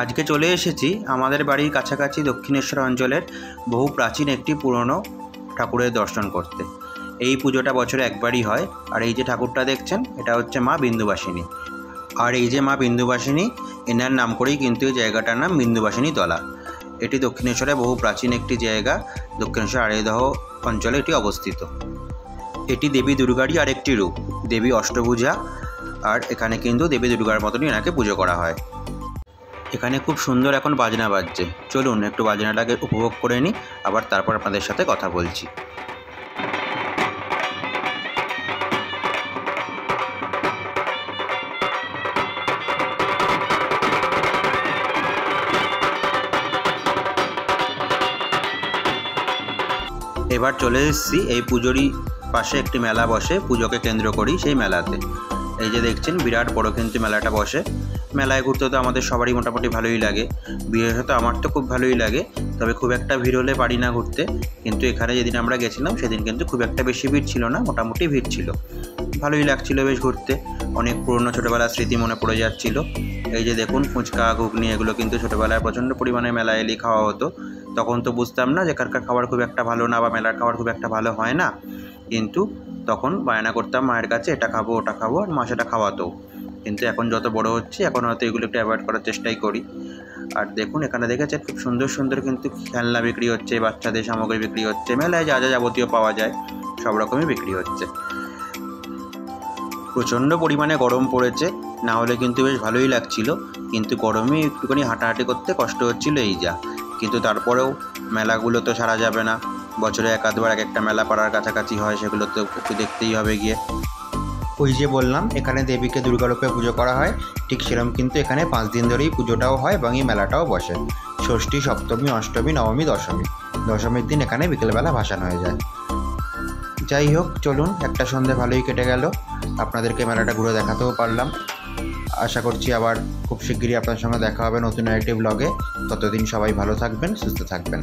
আজকে চলে এসেছি আমাদের বাড়ির কাছাকাছি দক্ষিণেশ্বর অঞ্চলের বহু প্রাচীন একটি পুরনো ঠাকুরের দর্শন করতে। এই পুজোটা বছরে একবারই হয়। আর এই যে ঠাকুরটা দেখছেন, এটা হচ্ছে মা বিন্দুবাসিনী। আর এই যে মা বিন্দুবাসিনী, এনার নাম করেই কিন্তু এই জায়গাটার নাম বিন্দুবাসিনী তলা। এটি দক্ষিণেশ্বরে বহু প্রাচীন একটি জায়গা। দক্ষিণেশ্বর আড়িয়াদহ অঞ্চলে এটি অবস্থিত। এটি দেবী দুর্গারই আরেকটি রূপ, দেবী অষ্টভুজা। আর এখানে কিন্তু দেবী দুর্গার মতনই এনাকে পুজো করা হয়। এখানে খুব সুন্দর এখন বাজনা বাজছে, চলুন একটু বাজনাটাকে উপভোগ করে নিই, আবার তারপর আপনাদের সাথে কথা বলছি। এবার চলে এসেছি এই পুজোরই পাশে একটি মেলা বসে, পুজোকে কেন্দ্র করি সেই মেলাতে। এই যে দেখছেন বিরাট বড় কিন্তু মেলাটা বসে। মেলায় ঘুরতে তো আমাদের সবারই মোটামুটি ভালোই লাগে, বিশেষত আমার তো খুব ভালোই লাগে। তবে খুব একটা ভিড় হলে পারি না ঘুরতে, কিন্তু এখানে যেদিন আমরা গেছিলাম সেদিন কিন্তু খুব একটা বেশি ভিড় ছিল না, মোটামুটি ভিড় ছিল, ভালোই লাগছিল বেশ ঘুরতে। অনেক পুরনো ছোটোবেলার স্মৃতি মনে পড়ে যাচ্ছিল। এই যে দেখুন ফুচকা ঘুগনি, এগুলো কিন্তু ছোটোবেলায় প্রচণ্ড পরিমাণে মেলায় এলেই খাওয়া হতো। তখন তো বুঝতাম না যে এখানকার খাবার খুব একটা ভালো না, বা মেলার খাবার খুব একটা ভালো হয় না, কিন্তু তখন বায়না করতাম মায়ের কাছে, এটা খাবো ওটা খাবো, আর মা সেটা খাওয়াতো। কিন্তু এখন যত বড় হচ্ছে, এখন হয়তো এগুলো একটু অ্যাভয়েড করার চেষ্টাই করি। আর দেখুন এখানে দেখেছেন খুব সুন্দর সুন্দর কিন্তু খেলনা বিক্রি হচ্ছে, বাচ্চাদের সামগ্রী বিক্রি হচ্ছে, মেলায় যা যা যাবতীয় পাওয়া যায় সব রকমই বিক্রি হচ্ছে। প্রচণ্ড পরিমাণে গরম পড়েছে, না হলে কিন্তু বেশ ভালোই লাগছিল, কিন্তু গরমে একটুখানি হাঁটাহাঁটি করতে কষ্ট হচ্ছিল এই যা। কিন্তু তারপরেও মেলাগুলো তো ছাড়া যাবে না, বছরে এক আধবার এক একটা মেলা পাড়ার কাছাকাছি হয়, সেগুলো তো একটু দেখতেই হবে গিয়ে। ওই যে বললাম এখানে দেবীকে দুর্গারূপে পুজো করা হয়, ঠিক সেরকম কিন্তু এখানে 5 দিন ধরেই পুজোটাও হয় এবং এই মেলাটাও বসে। ষষ্ঠী, সপ্তমী, অষ্টমী, নবমী, দশমী। দশমীর দিন এখানে বিকেলবেলা ভাসান হয়ে যায়। যাই হোক, চলুন, একটা সন্ধে ভালোই কেটে গেল, আপনাদেরকে মেলাটা ঘুরে দেখাতেও পারলাম। আশা করছি আবার খুব শিগগিরই আপনার সঙ্গে দেখা হবে নতুন আরেকটি ব্লগে। ততদিন সবাই ভালো থাকবেন, সুস্থ থাকবেন।